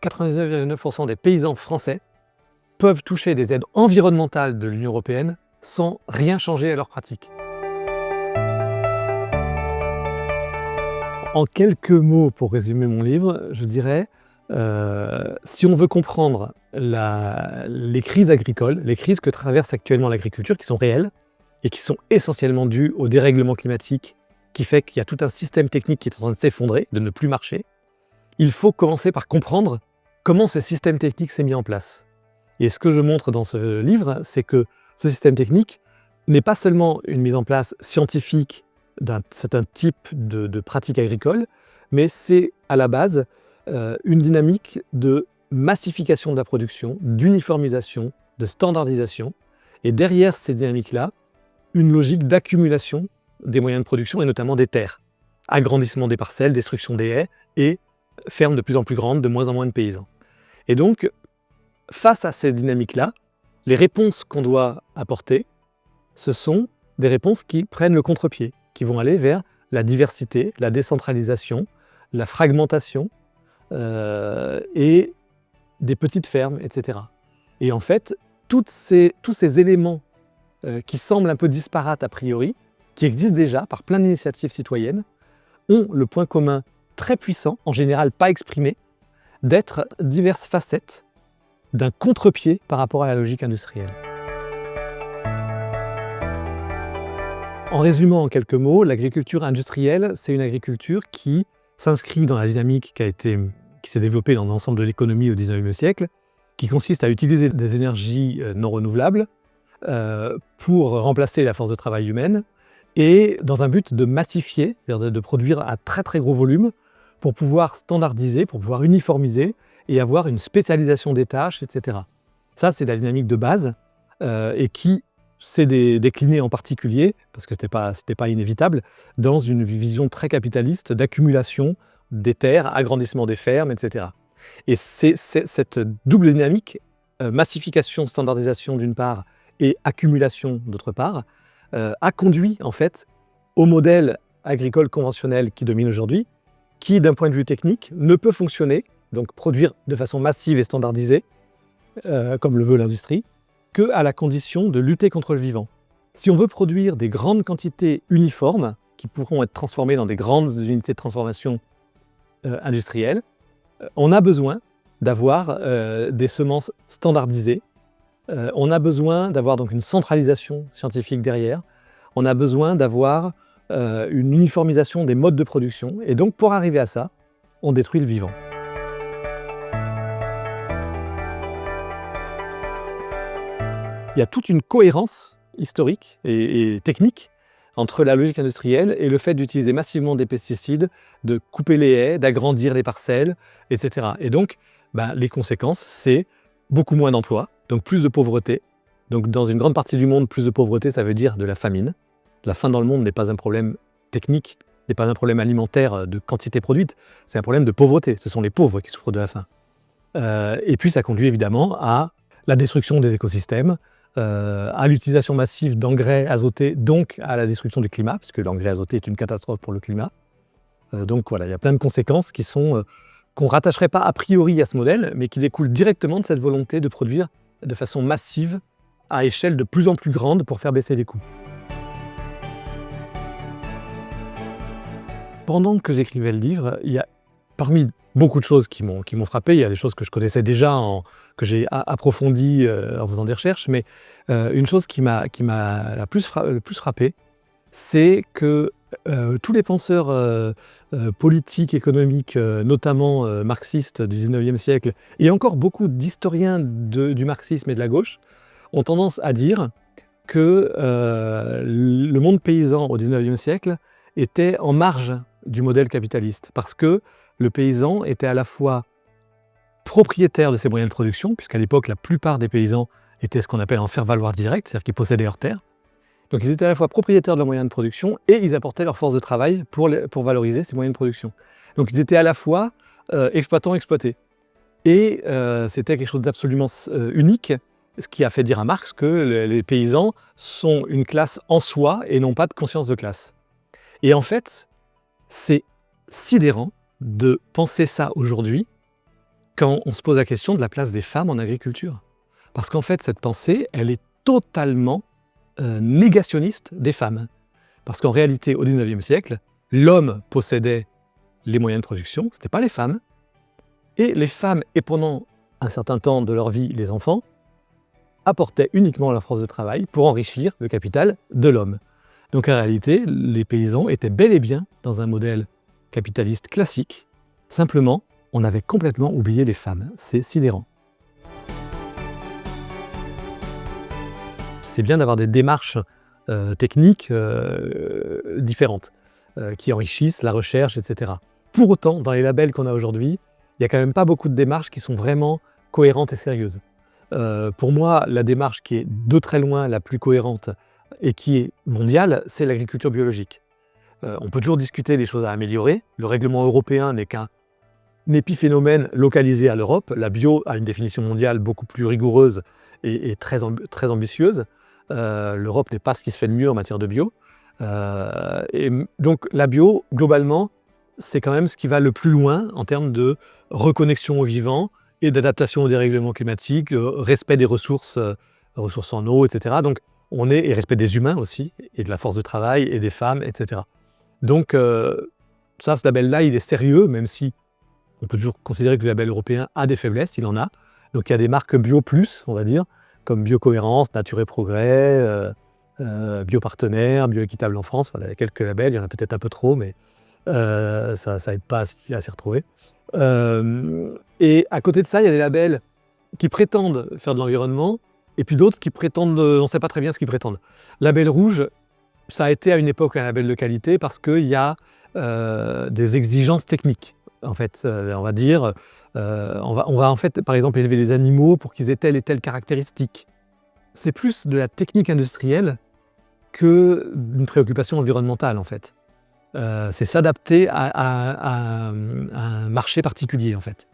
99,9% des paysans français peuvent toucher des aides environnementales de l'Union européenne sans rien changer à leurs pratiques. En quelques mots, pour résumer mon livre, je dirais, si on veut comprendre les crises agricoles, les crises que traverse actuellement l'agriculture, qui sont réelles et qui sont essentiellement dues au dérèglement climatique, qui fait qu'il y a tout un système technique qui est en train de s'effondrer, de ne plus marcher, il faut commencer par comprendre comment ce système technique s'est mis en place. Et ce que je montre dans ce livre, c'est que ce système technique n'est pas seulement une mise en place scientifique d'un certain type de pratique agricole, mais c'est à la base une dynamique de massification de la production, d'uniformisation, de standardisation, et derrière ces dynamiques-là, une logique d'accumulation des moyens de production et notamment des terres. Agrandissement des parcelles, destruction des haies et fermes de plus en plus grandes, de moins en moins de paysans. Et donc, face à ces dynamiques-là, les réponses qu'on doit apporter, ce sont des réponses qui prennent le contre-pied, qui vont aller vers la diversité, la décentralisation, la fragmentation et des petites fermes, etc. Et en fait, tous ces éléments qui semblent un peu disparates a priori, qui existent déjà par plein d'initiatives citoyennes, ont le point commun très puissant, en général pas exprimé, d'être diverses facettes d'un contre-pied par rapport à la logique industrielle. En résumant en quelques mots, l'agriculture industrielle, c'est une agriculture qui s'inscrit dans la dynamique qui s'est développée dans l'ensemble de l'économie au XIXe siècle, qui consiste à utiliser des énergies non renouvelables pour remplacer la force de travail humaine, et dans un but de massifier, c'est-à-dire de produire à très très gros volume, pour pouvoir standardiser, pour pouvoir uniformiser, et avoir une spécialisation des tâches, etc. Ça, c'est la dynamique de base, et qui s'est déclinée en particulier, parce que c'était pas inévitable, dans une vision très capitaliste d'accumulation des terres, agrandissement des fermes, etc. Et c'est cette double dynamique, massification, standardisation d'une part, et accumulation d'autre part, a conduit en fait au modèle agricole conventionnel qui domine aujourd'hui, qui d'un point de vue technique ne peut fonctionner, donc produire de façon massive et standardisée, comme le veut l'industrie, qu'à la condition de lutter contre le vivant. Si on veut produire des grandes quantités uniformes, qui pourront être transformées dans des grandes unités de transformation industrielles, on a besoin d'avoir des semences standardisées. On a besoin d'avoir donc une centralisation scientifique derrière. On a besoin d'avoir une uniformisation des modes de production. Et donc, pour arriver à ça, on détruit le vivant. Il y a toute une cohérence historique et technique entre la logique industrielle et le fait d'utiliser massivement des pesticides, de couper les haies, d'agrandir les parcelles, etc. Et donc, les conséquences, c'est beaucoup moins d'emplois, donc plus de pauvreté. Donc dans une grande partie du monde, plus de pauvreté, ça veut dire de la famine. La faim dans le monde n'est pas un problème technique, n'est pas un problème alimentaire de quantité produite, c'est un problème de pauvreté. Ce sont les pauvres qui souffrent de la faim. Et puis ça conduit évidemment à la destruction des écosystèmes, à l'utilisation massive d'engrais azotés, donc à la destruction du climat, puisque l'engrais azoté est une catastrophe pour le climat. Donc voilà, il y a plein de conséquences qui sont qu'on ne rattacherait pas a priori à ce modèle, mais qui découlent directement de cette volonté de produire de façon massive, à échelle de plus en plus grande pour faire baisser les coûts. Pendant que j'écrivais le livre, il y a parmi beaucoup de choses qui m'ont frappé, il y a des choses que je connaissais déjà, que j'ai approfondies en faisant des recherches, mais une chose qui m'a le plus frappé, c'est que tous les penseurs politiques, économiques, notamment marxistes du XIXe siècle, et encore beaucoup d'historiens du marxisme et de la gauche, ont tendance à dire que le monde paysan au XIXe siècle était en marge du modèle capitaliste, parce que le paysan était à la fois propriétaire de ses moyens de production, puisqu'à l'époque, la plupart des paysans étaient ce qu'on appelle en faire-valoir direct, c'est-à-dire qu'ils possédaient leurs terres. Donc ils étaient à la fois propriétaires de leurs moyens de production et ils apportaient leur force de travail pour valoriser ces moyens de production. Donc ils étaient à la fois exploitants, exploités. Et c'était quelque chose d'absolument unique, ce qui a fait dire à Marx que les paysans sont une classe en soi et non pas de conscience de classe. Et en fait, c'est sidérant de penser ça aujourd'hui quand on se pose la question de la place des femmes en agriculture. Parce qu'en fait, cette pensée, elle est totalement négationniste des femmes. Parce qu'en réalité, au XIXe siècle, l'homme possédait les moyens de production, ce n'était pas les femmes. Et les femmes, et pendant un certain temps de leur vie, les enfants, apportaient uniquement leur force de travail pour enrichir le capital de l'homme. Donc en réalité, les paysans étaient bel et bien dans un modèle capitaliste classique. Simplement, on avait complètement oublié les femmes. C'est sidérant. C'est bien d'avoir des démarches techniques différentes qui enrichissent la recherche, etc. Pour autant, dans les labels qu'on a aujourd'hui, il n'y a quand même pas beaucoup de démarches qui sont vraiment cohérentes et sérieuses. Pour moi, la démarche qui est de très loin la plus cohérente et qui est mondiale, c'est l'agriculture biologique. On peut toujours discuter des choses à améliorer. Le règlement européen n'est qu'un épiphénomène localisé à l'Europe. La bio a une définition mondiale beaucoup plus rigoureuse et très ambitieuse. L'Europe n'est pas ce qui se fait de mieux en matière de bio. Et donc la bio, globalement, c'est quand même ce qui va le plus loin en termes de reconnexion au vivant et d'adaptation au dérèglement climatique, respect des ressources en eau, etc. Donc et respect des humains aussi, et de la force de travail, et des femmes, etc. Donc ce label-là, il est sérieux, même si on peut toujours considérer que le label européen a des faiblesses, il en a. Donc il y a des marques bio plus, on va dire, comme Biocohérence, Nature et Progrès, Biopartenaire, Bioéquitable en France. Voilà, il y a quelques labels, il y en a peut-être un peu trop, mais ça aide pas à s'y retrouver. Et à côté de ça, il y a des labels qui prétendent faire de l'environnement, et puis d'autres qui prétendent, on ne sait pas très bien ce qu'ils prétendent. Label rouge, ça a été à une époque un label de qualité parce qu'il y a des exigences techniques. En fait, on va dire, on va en fait, par exemple, élever les animaux pour qu'ils aient telle et telle caractéristique. C'est plus de la technique industrielle que d'une préoccupation environnementale, en fait. C'est s'adapter à un marché particulier, en fait.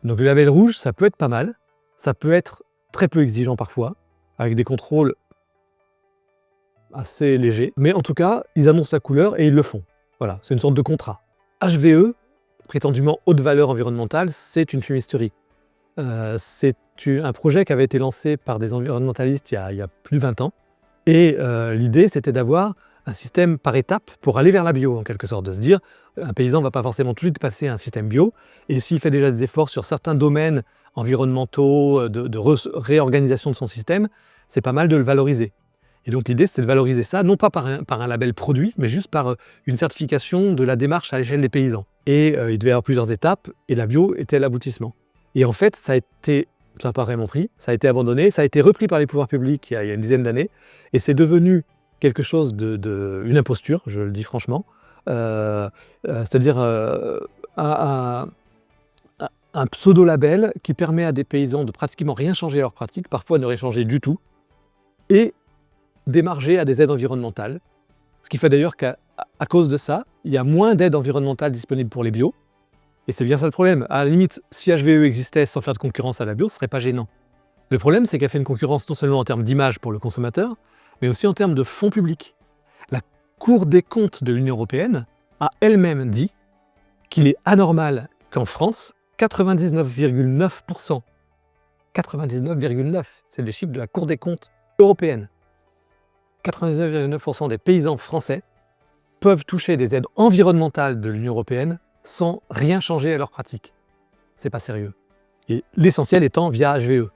Donc le label rouge, ça peut être pas mal, ça peut être très peu exigeant parfois, avec des contrôles assez légers, mais en tout cas, ils annoncent la couleur et ils le font. Voilà, c'est une sorte de contrat. HVE, prétendument haute valeur environnementale, c'est une fumisterie. C'est un projet qui avait été lancé par des environnementalistes il y a plus de 20 ans, et l'idée, c'était d'avoir un système par étapes pour aller vers la bio, en quelque sorte, de se dire un paysan ne va pas forcément tout de suite passer à un système bio, et s'il fait déjà des efforts sur certains domaines environnementaux, de réorganisation de son système, c'est pas mal de le valoriser. Et donc l'idée, c'est de valoriser ça, non pas par un label produit, mais juste par une certification de la démarche à l'échelle des paysans. Et il devait y avoir plusieurs étapes, et la bio était l'aboutissement. Et en fait, ça n'a pas vraiment pris, ça a été abandonné, ça a été repris par les pouvoirs publics il y a une dizaine d'années, et c'est devenu quelque chose une imposture, je le dis franchement, c'est-à-dire un pseudo-label qui permet à des paysans de pratiquement rien changer à leur pratique, parfois ne rien changer du tout, et d'émarger à des aides environnementales. Ce qui fait d'ailleurs qu'à cause de ça, il y a moins d'aides environnementales disponibles pour les bio, et c'est bien ça le problème. À la limite, si HVE existait sans faire de concurrence à la bio, ce ne serait pas gênant. Le problème, c'est qu'elle fait une concurrence non seulement en termes d'image pour le consommateur, mais aussi en termes de fonds publics. La Cour des comptes de l'Union européenne a elle-même dit qu'il est anormal qu'en France, 99,9%, 99,9%, c'est les chiffres de la Cour des comptes européenne, 99,9% des paysans français peuvent toucher des aides environnementales de l'Union européenne sans rien changer à leur pratique. C'est pas sérieux. Et l'essentiel étant via HVE.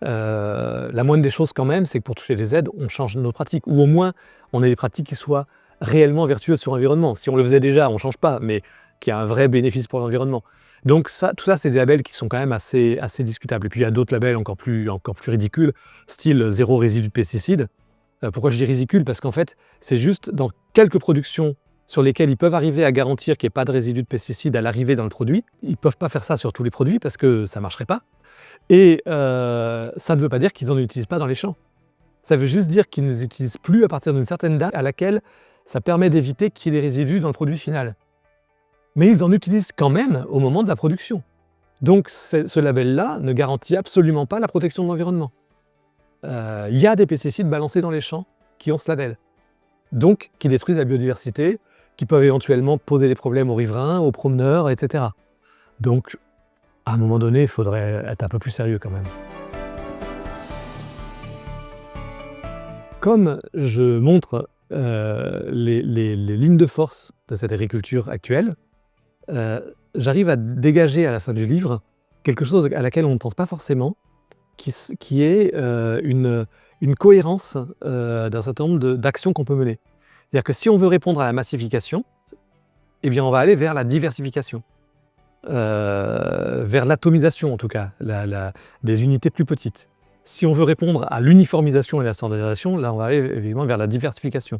La moindre des choses quand même, c'est que pour toucher des aides, on change nos pratiques. Ou au moins, on a des pratiques qui soient réellement vertueuses sur l'environnement. Si on le faisait déjà, on ne change pas, mais qui a un vrai bénéfice pour l'environnement. Donc tout ça, c'est des labels qui sont quand même assez discutables. Et puis il y a d'autres labels encore plus ridicules, style zéro résidu de pesticides. Pourquoi je dis ridicule? Parce qu'en fait, c'est juste dans quelques productions sur lesquelles ils peuvent arriver à garantir qu'il n'y ait pas de résidus de pesticides à l'arrivée dans le produit. Ils ne peuvent pas faire ça sur tous les produits parce que ça ne marcherait pas. Et ça ne veut pas dire qu'ils n'en utilisent pas dans les champs. Ça veut juste dire qu'ils ne les utilisent plus à partir d'une certaine date à laquelle ça permet d'éviter qu'il y ait des résidus dans le produit final. Mais ils en utilisent quand même au moment de la production. Donc ce label-là ne garantit absolument pas la protection de l'environnement. Il y a des pesticides balancés dans les champs qui ont ce label, donc qui détruisent la biodiversité, qui peuvent éventuellement poser des problèmes aux riverains, aux promeneurs, etc. Donc À un moment donné, il faudrait être un peu plus sérieux quand même. Comme je montre, les lignes de force de cette agriculture actuelle, j'arrive à dégager à la fin du livre quelque chose à laquelle on ne pense pas forcément, qui est, une cohérence, d'un certain nombre d'actions qu'on peut mener. C'est-à-dire que si on veut répondre à la massification, eh bien on va aller vers la diversification, vers l'atomisation en tout cas, des unités plus petites. Si on veut répondre à l'uniformisation et la standardisation, là on va aller évidemment vers la diversification.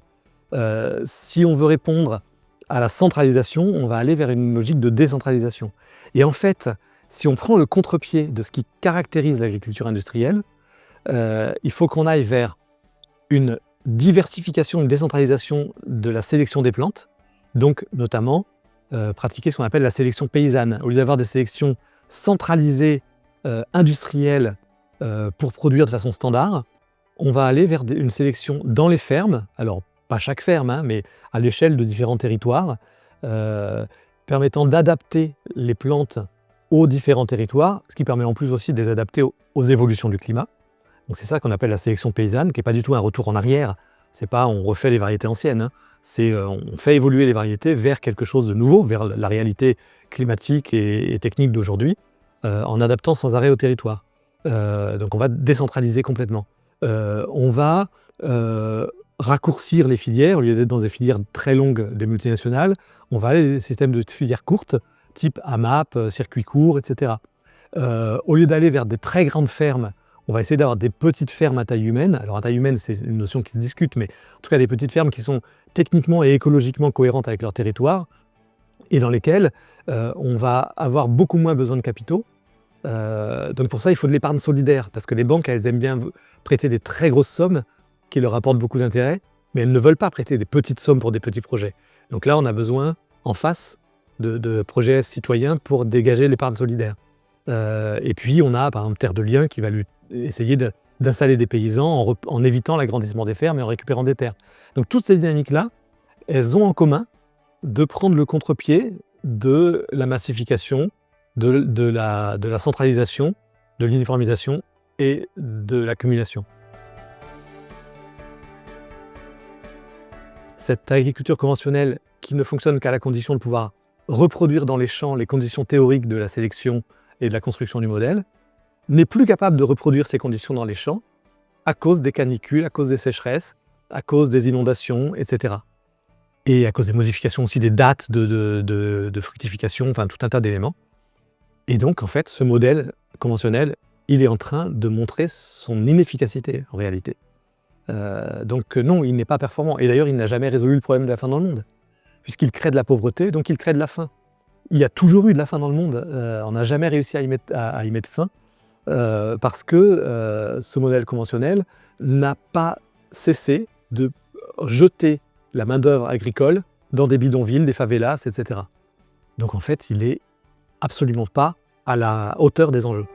Si on veut répondre à la centralisation, on va aller vers une logique de décentralisation. Et en fait, si on prend le contre-pied de ce qui caractérise l'agriculture industrielle, il faut qu'on aille vers une diversification, une décentralisation de la sélection des plantes, donc notamment pratiquer ce qu'on appelle la sélection paysanne. Au lieu d'avoir des sélections centralisées, industrielles, pour produire de façon standard, on va aller vers une sélection dans les fermes, alors pas chaque ferme, hein, mais à l'échelle de différents territoires, permettant d'adapter les plantes aux différents territoires, ce qui permet en plus aussi de les adapter aux évolutions du climat. Donc c'est ça qu'on appelle la sélection paysanne, qui n'est pas du tout un retour en arrière. C'est pas on refait les variétés anciennes, hein. C'est on fait évoluer les variétés vers quelque chose de nouveau, vers la réalité climatique et technique d'aujourd'hui, en adaptant sans arrêt au territoire. Donc on va décentraliser complètement. On va raccourcir les filières, au lieu d'être dans des filières très longues des multinationales, on va aller dans des systèmes de filières courtes, type AMAP, circuits courts, etc. Au lieu d'aller vers des très grandes fermes, on va essayer d'avoir des petites fermes à taille humaine. Alors à taille humaine, c'est une notion qui se discute, mais en tout cas des petites fermes qui sont techniquement et écologiquement cohérentes avec leur territoire, et dans lesquelles on va avoir beaucoup moins besoin de capitaux. Donc pour ça, il faut de l'épargne solidaire, parce que les banques, elles aiment bien prêter des très grosses sommes qui leur apportent beaucoup d'intérêt, mais elles ne veulent pas prêter des petites sommes pour des petits projets. Donc là, on a besoin, en face, de projets citoyens pour dégager l'épargne solidaire. Et puis, on a, par exemple, Terre de Liens qui va essayer d'installer des paysans en évitant l'agrandissement des fermes et en récupérant des terres. Donc toutes ces dynamiques-là, elles ont en commun de prendre le contre-pied de la massification, de la centralisation, de l'uniformisation et de l'accumulation. Cette agriculture conventionnelle qui ne fonctionne qu'à la condition de pouvoir reproduire dans les champs les conditions théoriques de la sélection et de la construction du modèle, n'est plus capable de reproduire ces conditions dans les champs à cause des canicules, à cause des sécheresses, à cause des inondations, etc. Et à cause des modifications aussi des dates de fructification, enfin tout un tas d'éléments. Et donc, en fait, ce modèle conventionnel, il est en train de montrer son inefficacité, en réalité. Donc non, il n'est pas performant. Et d'ailleurs, il n'a jamais résolu le problème de la faim dans le monde, puisqu'il crée de la pauvreté, donc il crée de la faim. Il y a toujours eu de la faim dans le monde. On n'a jamais réussi à y mettre fin, parce que ce modèle conventionnel n'a pas cessé de jeter la main-d'œuvre agricole dans des bidonvilles, des favelas, etc. Donc en fait, il n'est absolument pas à la hauteur des enjeux.